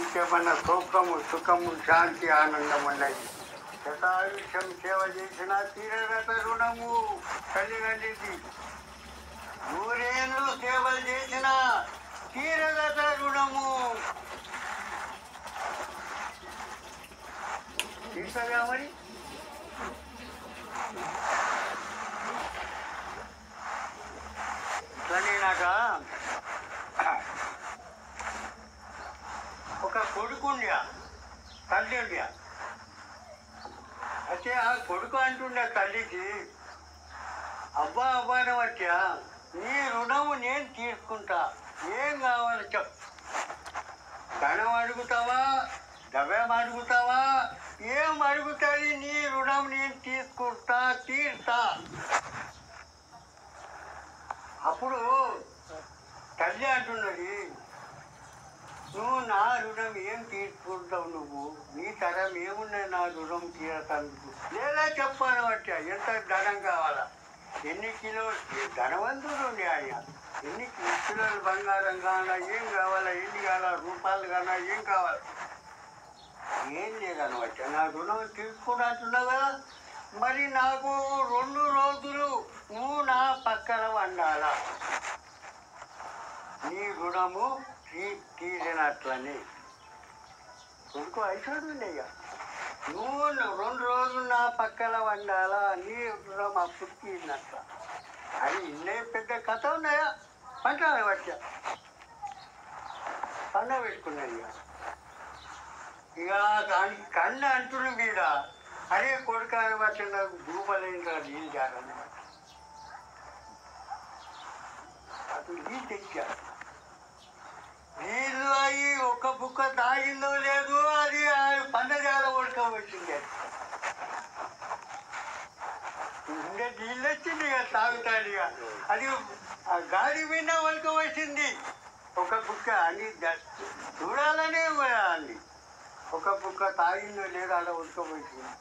ఇంకేమన్నా సౌఖ్యము సుఖము శాంతి ఆనందం ఉన్నది. శతాయుష్యం సేవ చేసిన తీరగత రుణము కలిగండి. 100 ఏళ్ళు సేవలు చేసిన తీరగత రుణము తీర్చగా మరి. కానీ నాకు ఒక కొడుకుండ్యా తల్లి ఉండ్యా. అయితే ఆ కొడుకు అంటుండే తల్లికి, అబ్బా అబ్బాని వచ్చా నీ రుణము నేను తీసుకుంటా, ఏం కావాలి చెప్పు. ధనం అడుగుతావా, ద్రవ్యం అడుగుతావా, ఏం అడుగుతుంది, నీ రుణం నేను తీసుకుంటా తీర్తా. అప్పుడు తల్లి అంటున్నది, నువ్వు నా రుణం ఏం తీసుకుంటావు, నువ్వు నీ తరం ఏమున్నాయి నా రుణం తీరటానికి, లేదా చెప్పాను వచ్చా ఎంత ధనం కావాలా, ఎన్ని కిలోలు ధనవంతుడు ఆయన, ఎన్ని కిలోలు బంగారం కావాలా, ఏం కావాలా, ఎన్ని కావాలా, రూపాయలు కావాలా, ఏం కావాలి, ఏం లేదనవచ్చా నా రుణం తీసుకున్నట్టున్నావు కదా. మరి నాకు 2 రోజులు నువ్వు నా పక్కన వండాలా, నీ రుణము తీరినట్లని. కొడుకు అయిపోయిందయ్యా, నువ్వు 2 రోజులు నా పక్కన వండాలా, నీ రుణం అప్పుడు తీరినట్ల. అది ఇన్నే పెద్ద కథ ఉన్నాయా. పంటలు వచ్చా పండ పెట్టుకున్నది. ఇక దానికి కన్ను అంటుడు మీద అరే కొడుకాని బట్టి నాకు భూమలేంగా నీళ్ళు జారన్నమాట. అప్పుడు నీళ్ళు తెచ్చారు. నీళ్ళు అవి ఒక్క బుక్క తాగిందో లేదు, అది పండజాల ఉడకబట్టింది. ఇంకా నీళ్ళు వచ్చింది ఇక తాగుతాడు. ఇక అది గాడి మీద ఉడకబట్టింది ఒక బుక్క అని చూడాలనే అంది. ఒక బుక్క తాగిందో లేదు అలా ఉడకబట్టింది.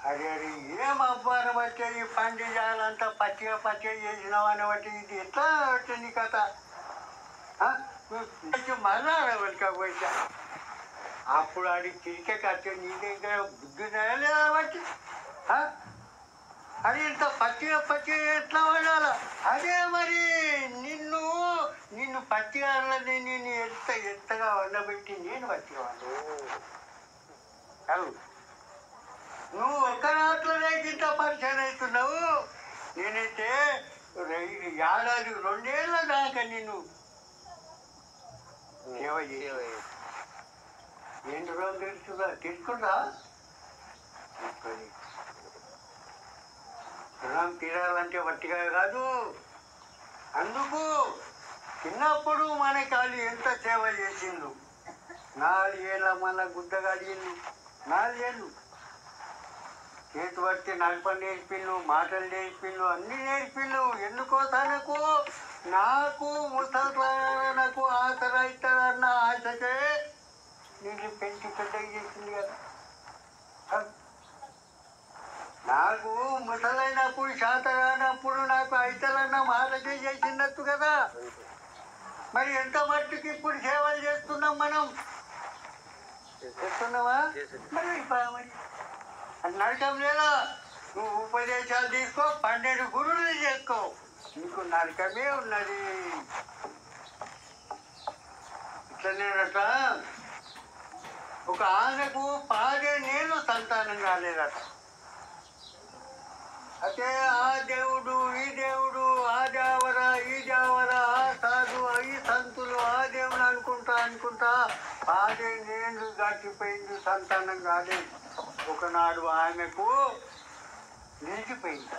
అరే అరే ఏం అబ్బాను బట్టి ఈ పండిజాలంతా పచ్చిగా చేసినావు అని బట్టి ఇది ఎట్లా వచ్చింది కథ. మళ్ళా వెళ్ళకపోయా అప్పుడు అది తిరిగే కట్టే నీ దగ్గర బుద్ధి లేదా బట్టి అది ఇంత పచ్చిగా ఎట్లా వండాలా. అదే మరి నిన్ను పచ్చిగా నేను ఎత్తగా వండబెట్టి నేను పచ్చిగా వండు. నువ్వు ఒక్క రాత్రిలోనే ఇంత పరిచయం అవుతున్నావు. నేనైతే ఏడాది 2 ఏళ్ళ దాకా నిన్ను సేవ చేయ. ఎన్ని రోజులు తీసుకుంటా రుణం తీరాలంటే వట్టిగా కాదు. అందుకు చిన్నప్పుడు మనకి వాళ్ళు ఎంత సేవ చేసిండు. 4 ఏళ్ళ మన గుద్దగాడిండు. 4 ఏళ్ళు చేతి పట్టి నడపని నేర్పిళ్ళు, మాటలు నేర్పిళ్ళు, అన్నీ నేర్పిళ్ళు. ఎందుకో తనకు నాకు ముసలకు ఆసర అవుతాడన్న ఆశకే నీళ్ళు పెంచి పెద్దగా చేసింది కదా. నాకు ముసలైనప్పుడు శాతగానప్పుడు నాకు అయితలన్న మాటకే చేసినట్టు కదా. మరి ఎంత మట్టుకు ఇప్పుడు సేవలు చేస్తున్నాం మనం, చేస్తున్నావా? మరి నరకం లేదా. నువ్వు ఉపదేశాలు తీసుకో, 12 గురువులు చేసుకో, నీకు నరకమే ఉన్నది. ఇట్లనేనట ఒక ఆమెకు 15 ఏళ్ళు సంతానం కాలేదట. అయితే ఆ దేవుడు ఈ దేవుడు, ఆ దేవర ఈ దేవర, ఆ సాధు ఈ సంతులు, ఆ దేవుడు అనుకుంటా 15 ఏళ్ళు గడిచిపోయింది, సంతానం కాలేదు. ఒకనాడు ఆమెకు నిలిచిపోయింది.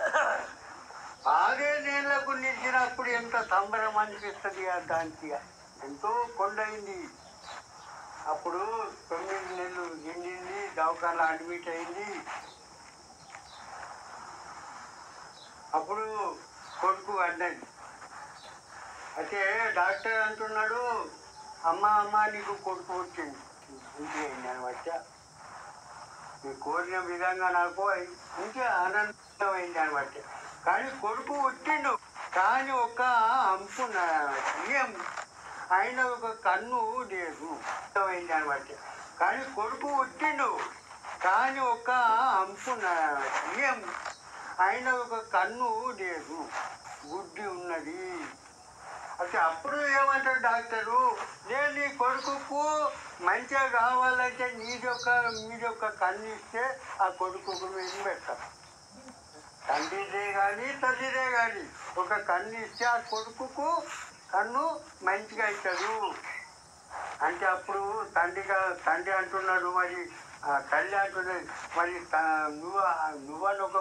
15 ఏళ్లకు నిలిచినప్పుడు ఎంత సంబరం అనిపిస్తుంది. దానికి ఎంతో కొండైంది. అప్పుడు 9 నెలలు నిండింది, దవాఖానలో అడ్మిట్ అయింది. అప్పుడు కొడుకు అన్నది. అయితే డాక్టర్ అంటున్నాడు, అమ్మ నీకు కొడుకు వచ్చింది, ఇంటికి నేను వచ్చా, నీ కోరిన విధంగా నాకు ఇంకా ఆనందమైంది అనమాట. కానీ కొడుకు వచ్చిండు, కానీ ఒక అంపున్నాడు. ఏం ఆయన ఒక కన్ను లేదు. అర్థమైంది అనమాట. కానీ కొడుకు పుట్టిండు, కానీ ఒక అంపు ఏం ఆయన ఒక కన్ను లేదు, గుడ్డి ఉన్నది. అంటే అప్పుడు ఏమంటాడు డాక్టరు, నేను నీ కొడుకుకు మంచిగా కావాలంటే మీదొక్క కన్ను ఇస్తే ఆ కొడుకుకు మేము పెడతాం. తండ్రిదే కానీ తల్లిదే కానీ ఒక కన్ను ఇస్తే ఆ కొడుకుకు కన్ను మంచిగా అవుతాడు. అంటే అప్పుడు తండ్రి అంటున్నాడు, మరి తల్లి అంటున్నది, మరి నువ్వని ఒక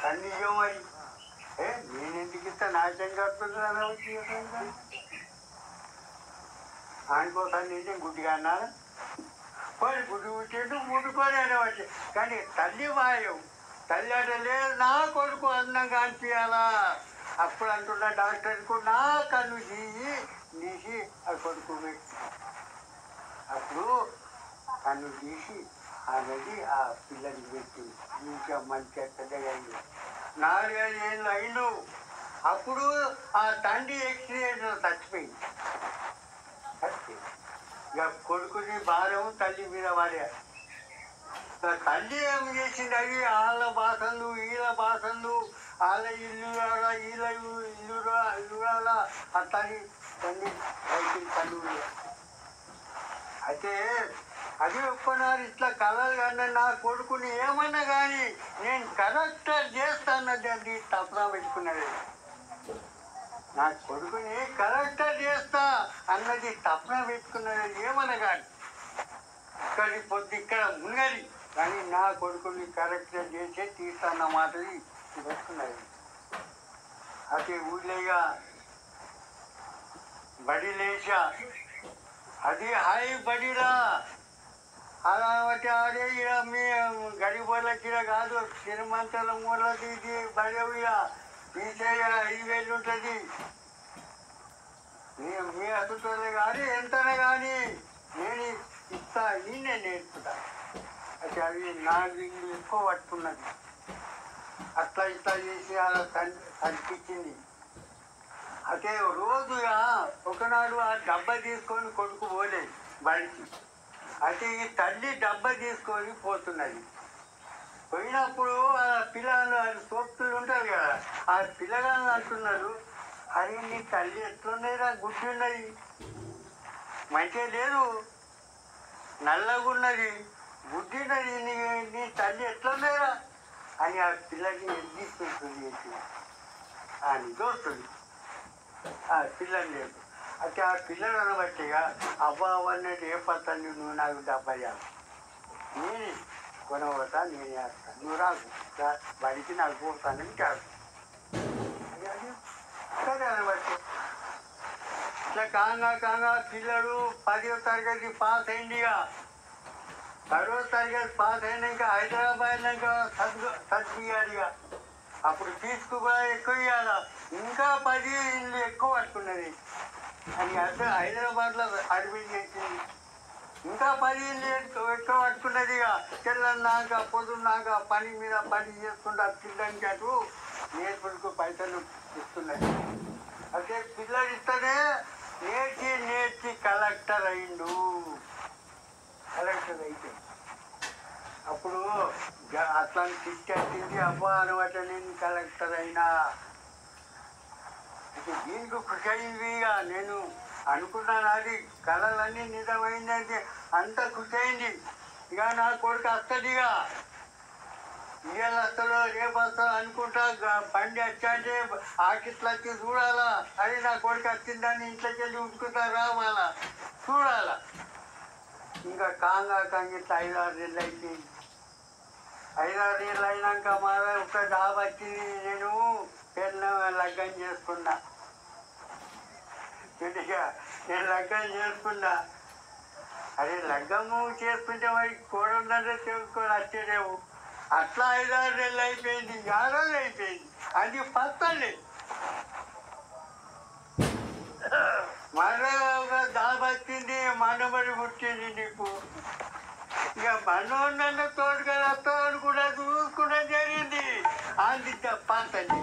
కన్ను ఇవ్వవు మరి. నేను ఎందుకు ఇస్తా, నాశనం కడుతున్నాను వచ్చి ఆయనకోసారి నిజం గుడ్డిగా అన్నారా, పోయి గుడ్డి పుట్టిండు ముట్టుకొని అనేవాటి. కానీ తల్లి మాయం, తల్లి అంటే లేదు నా కొడుకు అందంగా అనిపించాలా. అప్పుడు అంటున్న డాక్టర్కు నా కన్ను తీసి ఆ కొడుకు పెట్టి, అప్పుడు కన్ను తీసి అనేది ఆ పిల్లలకి పెట్టి ఇంకా మంచిగా పెద్దగా అయింది. 4-5 ఏళ్ళు అయిండు. అప్పుడు ఆ తండ్రి యాక్సిడెంట్లో చచ్చిపోయింది. ఇక కొడుకుని భారం తల్లి మీద పడే. తల్లి ఏం చేసింది, అవి వాళ్ళ బాసలు వీళ్ళ బాసలు, వాళ్ళ ఇల్లు వీళ్ళ ఇల్లు అట్లని తల్లి తల్లి. అయితే అది ఒక్కనాడు ఇట్లా కలలు కన్నా నా కొడుకుని ఏమన్నా కానీ నేను కరెక్టర్ చేస్తానది అది తప్పన పెట్టుకున్నది. నా కొడుకుని కరెక్టర్ చేస్తా అన్నది తప్పన పెట్టుకున్నది. ఏమన్నా కానీ ఇక్కడి పొద్దు ఇక్కడ మునగది, కానీ నా కొడుకుని కరెక్టర్ చేసే తీస్తాన్న మాటది పెట్టుకున్నది. అదే ఊళ్ళేగా బడి లేచా, అది హాయి బడిరా అలా ఆడే ఇక మీ గడిపోలకి కాదు, శ్రీమంతుల మూల తీసి బడవిగా తీసేయ 5,000 ఉంటుంది. మీ అతుతోనే కానీ ఎంతనే కానీ నేను ఇస్తా, నేనే నేర్పుతా. అయితే అవి నాకు ఎక్కువ పట్టుకున్నది. అట్లా ఇట్లా చేసి అలా కనిపించింది. అయితే రోజుగా ఒకనాడు ఆ డబ్బా తీసుకొని కొడుకు పోలేదు బడికి. అయితే ఈ తల్లి డబ్బా తీసుకొని పోతున్నది. పోయినప్పుడు ఆ పిల్లలు సోపులు ఉంటారు కదా, ఆ పిల్లగాళ్ళు అంటున్నారు, అరే నీ తల్లి ఎట్లున్నదిరా, గుడ్డి ఉన్నది, మంచిగా లేదు, నల్లగా ఉన్నది, గుడ్డి ఉన్నది, నీ తల్లి ఎట్లున్నదిరా అని ఆ పిల్లకి ఎదిగిస్తుంటుంది. అని దోస్తుంది ఆ పిల్లని లేదు. అయితే ఆ పిల్లలు అనబట్టిగా అబ్బా అన్నట్టు ఏ పత్తాన్ని నువ్వు నాకు డబ్బా చేయాలి, నేను కొనబోతా, నేను వేస్తాను, నువ్వు రాకు బడికి నాకు పోతానని కాదు. సరే అనబట్టి ఇట్లా కాగా పిల్లడు 10వ తరగతి పాస్ అయిందిగా. 10వ తరగతి పాస్ అయినాక హైదరాబాద్నాక చదివియాలిగా. అప్పుడు ఫీజుకు కూడా ఎక్కువ ఇవ్వాలా, ఇంకా 10 ఇళ్ళు ఎక్కువ పట్టుకున్నది అని అర్థం. హైదరాబాద్లో అడ్మిట్ చేసింది, ఇంకా 10 ఇళ్ళు ఎక్కువ పట్టుకున్నది. ఇక తెల్లన్నాక పొద్దున్నాక పని మీద పని చేసుకుంటా పిల్లలకి అటు నేర్పుడికి పైసలు ఇస్తున్నాయి. అయితే పిల్లలు ఇస్తేనే నేర్చి కలెక్టర్ అయిండు. కలెక్టర్ అయితే అప్పుడు అట్లా తిట్టేసింది, అబ్బా అనమాట నేను కలెక్టర్ అయినా. దీనికి కృషి అయింది. ఇక నేను అనుకున్నాను అది కళలన్నీ నిజమైందంటే అంత కృషి అయింది. ఇక నా కొడుకు వస్తుందిగా, ఇవాళ వస్తాడో రేపు వస్తాడో అనుకుంటా, బండి వచ్చాంటే ఆకిట్లా వచ్చి చూడాలా, అది నా కొడుకు వచ్చిందని ఇంట్లోకి వెళ్ళి ఉంచుకుంటా రావాలా, చూడాలా. ఇంకా కాంగా ఇట్లా 5-6 ఏళ్ళు అయిపోయింది. 5-6 ఏళ్ళు అయినాక మా ఒక జాబ్ వచ్చింది. నేను పెళ్ళ లగ్గం చేసుకున్నా. నేను లగ్గం చేసుకున్నా. అదే లగ్గము చేసుకుంటే మరి కోడలంటే చేసుకొని వచ్చేదేవు. అట్లా 5-6 ఏళ్ళు అయిపోయింది, 6 రోజులు అయిపోయింది. అది పత్తలేదు. మరో ఒక జాబ్ వచ్చింది, మనబడి పుట్టింది నీకు. ఇక మనోన్న తోడుగా వస్తామని కూడా చూసుకుంటే జరిగింది. అది పత్తది.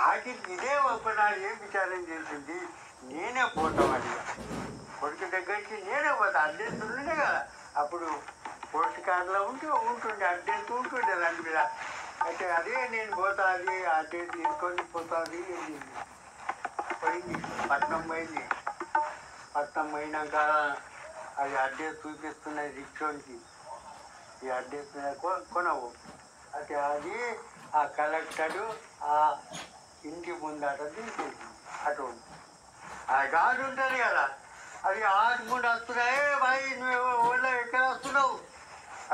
ఆకి ఇదే ఒకనాడు ఏం విచారం చేసింది, నేనే పోతాం అడిగా. అడ్డెంట్ ఉండే కదా అప్పుడు పోస్ట్ కార్డులో ఉంటుండే అడ్డెంట్ ఉంటుండే దాని మీద. అయితే అదే నేను పోతా అది అడ్డెంట్ తీసుకొని పోతుంది పోయింది. పట్నం పోయింది. పట్నం పోయినాక అది అడ్రస్ చూపిస్తున్నాయి రిక్షోన్కి. ఈ అడ్రస్ కొనవు. అయితే అది ఆ కలెక్టరు ఆ ఇంటి ముందట తీసేసి అటు ఆ గాడు ఉంటుంది కదా అది ఆటు ముందు వస్తున్నాయే భాయ్ నువ్వు ఊళ్ళో ఎక్కడ వస్తున్నావు?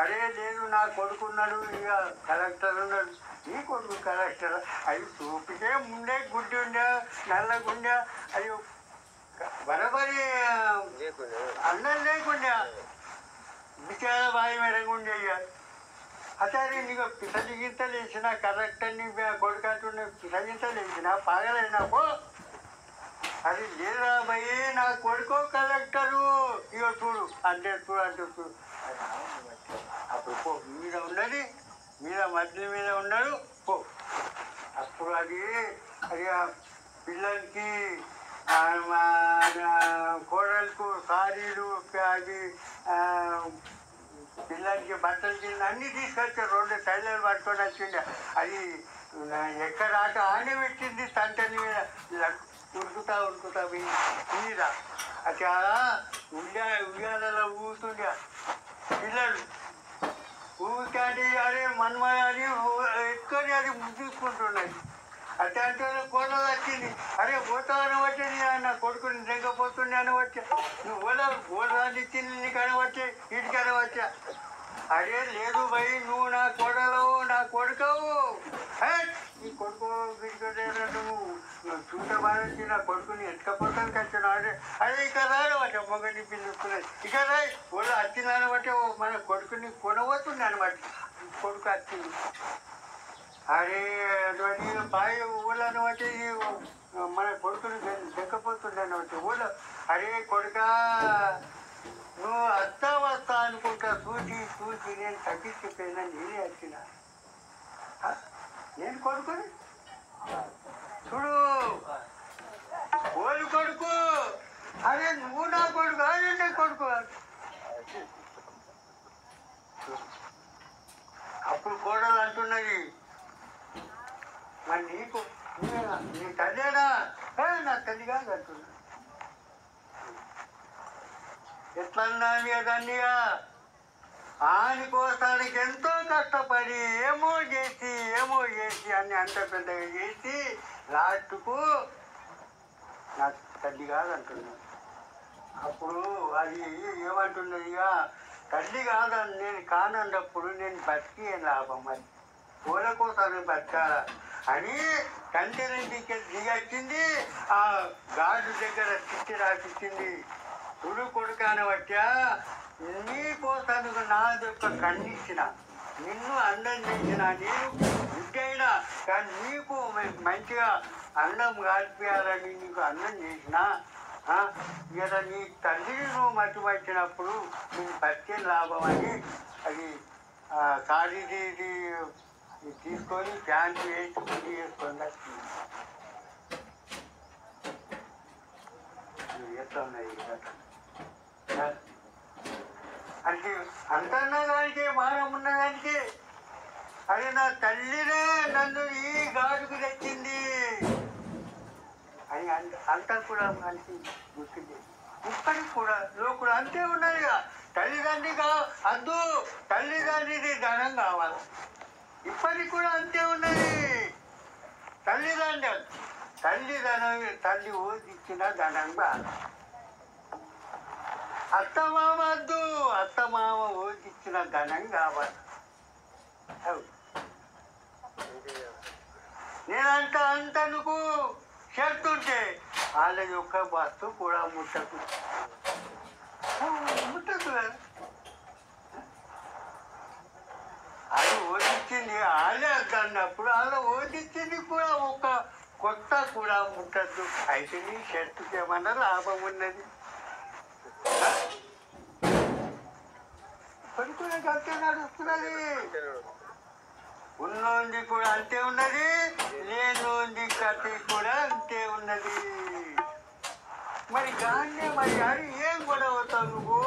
అరే లేదు నా కొడుకున్నాడు ఇక కలెక్టర్ ఉన్నాడు. నీ కొడుకు కలెక్టర్ అది చూపితే ముందే గుడ్డి ఉండే నల్లగుండే అది బరబరి అన్నం లేకుండా బిచార బాయి మెరగుండే. అసలు నీకు పిసజింతలు వేసిన కలెక్టర్ని కొడుకంటుండే పిసజింతలు వేసిన పాగలైనాపో. అది లేదా భయ్ నా కొడుకో కలెక్టరు ఇగో చూడు అంటే చూడు అప్పుడు పో మీద ఉన్నది మీద మధ్య మీద ఉన్నాడు పో. అప్పుడు అది అది పిల్లలకి కోడలకు సారీలు అది పిల్లలకి బట్టలు కింద అన్నీ తీసుకొచ్చారు. 2 టైలర్లు పట్టుకొని వచ్చిండే. అది ఎక్కడ ఆట ఆనే పెట్టింది తంటని మీద ఉరుకుతా మీద అట్లా ఉయ్యాలలో ఊగుతుండే పిల్లలు. ఊరికే అదే మన్మని ఎక్కువ అది చూసుకుంటున్నాయి. అట్లాంటి కోడలు వచ్చింది. అరే పోతావని వచ్చే నా కొడుకుని దిగపోతుండే అని వచ్చా. నువ్వు ఓడరాని ఇచ్చింది నీకు అనవచ్చే ఇంటికి అనవచ్చా. అరే లేదు భయ్ నువ్వు నా కోడలవు నా కొడుకవు. నీ కొడుకు నువ్వు చూట బాధించి నా కొడుకుని ఎత్తుకపోతానికి వచ్చిన అదే అదే ఇక రానమాట మొగని పిలుస్తున్నాయి. ఇక రాయి వాళ్ళు వచ్చిందనబట్టే మన కొడుకుని కొనవచ్చుంది అనమాట. కొడుకు వచ్చింది. అరే అటువంటి బాయ్ ఊళ్ళని బట్టి మన కొడుకుని దెక్కపోతుండే అనమాట ఊళ్ళో. అరే కొడుక నువ్వు వస్తా అనుకుంటా చూసి నేను తగ్గించిపోయినా నేనే వచ్చిన. నేను కొడుకుని చూడు ఓళ్ళు కొడుకు. అరే నువ్వు నా కొడుకు అదే నా కొడుకు. అప్పుడు కోడలు అంటున్నది మరి నీకు నీ తల్లేనా? నా తల్లి కాదు అంటున్నా. ఎట్లన్నా దాన్నిగా ఆని కోసానికి ఎంతో కష్టపడి ఏమో చేసి అన్ని అంత పెద్దగా చేసి లాస్ట్కు నా తల్లి కాదంటున్నా. అప్పుడు అది ఏమంటున్నది ఇక తల్లి కాదని నేను కానన్నప్పుడు నేను బతికి ఏం లాభం అది పూల కోసం బతకాల అని తండ్రి దిగొచ్చింది. ఆ గాడు దగ్గర తిట్టి రాసిచ్చింది. చూడు కొడుకాన వచ్చా నీ కోసానికి నాది ఒక ఖండించిన నిన్ను అన్నం చేసిన నేను బిడ్డైనా కానీ నీకు మంచిగా అన్నం కాల్పియాలని నీకు అన్నం చేసిన ఇక నీ తల్లిని నువ్వు మట్టుపట్టినప్పుడు నేను బతికే లాభం అని అది సారీది తీసుకొని ప్యాంటు వేసి పుట్టి చేసుకొని వచ్చింది. ఎట్లా ఉన్నాయి అంటే అంతన్నా దానికి మానం ఉన్నదానికి అది నా తల్లినే నన్ను ఈ గాడుకు తెచ్చింది అని అంతా కూడా మనిషి గుర్తుంది. ఇప్పటికి కూడా లోకుడు అంతే ఉన్నదిగా. తల్లిదండ్రిగా అద్దు తల్లిదండ్రిది ధనం కావాలి. ఇప్పటికి కూడా అంతే ఉన్నది. తల్లి ఓదిచ్చిన ధనం కాదు. అత్తమామ వద్దు అత్తమామ ఓదిచ్చిన ధనం కావాలి. నేనంట అంతనుకు చెప్తుంటే వాళ్ళ యొక్క వస్తువు కూడా ముట్టదు అది ఓదిచ్చింది వాళ్ళే అద్దన్నప్పుడు వాళ్ళ ఓదిచ్చింది కూడా ఒక కొత్త కూడా ముట్టద్దు. అయితే నీ షర్టుకి ఏమన్నా లాభం ఉన్నది? కొడుకులకు అంతే నడుస్తున్నది. ఉన్నోంది కూడా అంతే ఉన్నది, లేనోంది కథ కూడా అంతే ఉన్నది. మరి గానే మరి అది ఏం గొడవ అవుతావు నువ్వు?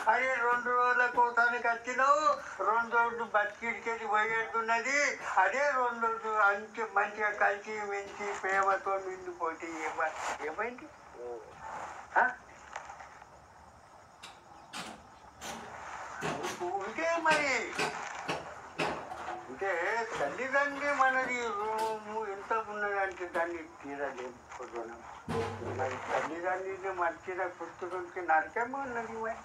అరే 2 రోజుల కోసానికి వచ్చినావు, 2 రోజులు బతికిడికెళ్ళి పోయేట్టున్నది. అదే 2 రోజులు మంచిగా కలిసి మెలిసి ప్రేమతో నిండిపోతే ఏమైంది? ఉంటే మరి అంటే తల్లిదండ్రి మనది రూము ఎంత ఉన్నదంటే దాన్ని తీరలేకపోతున్నాం. మరి తల్లిదండ్రిని మర్చిన పుస్తకంకి నరకమే ఉన్నది మరి.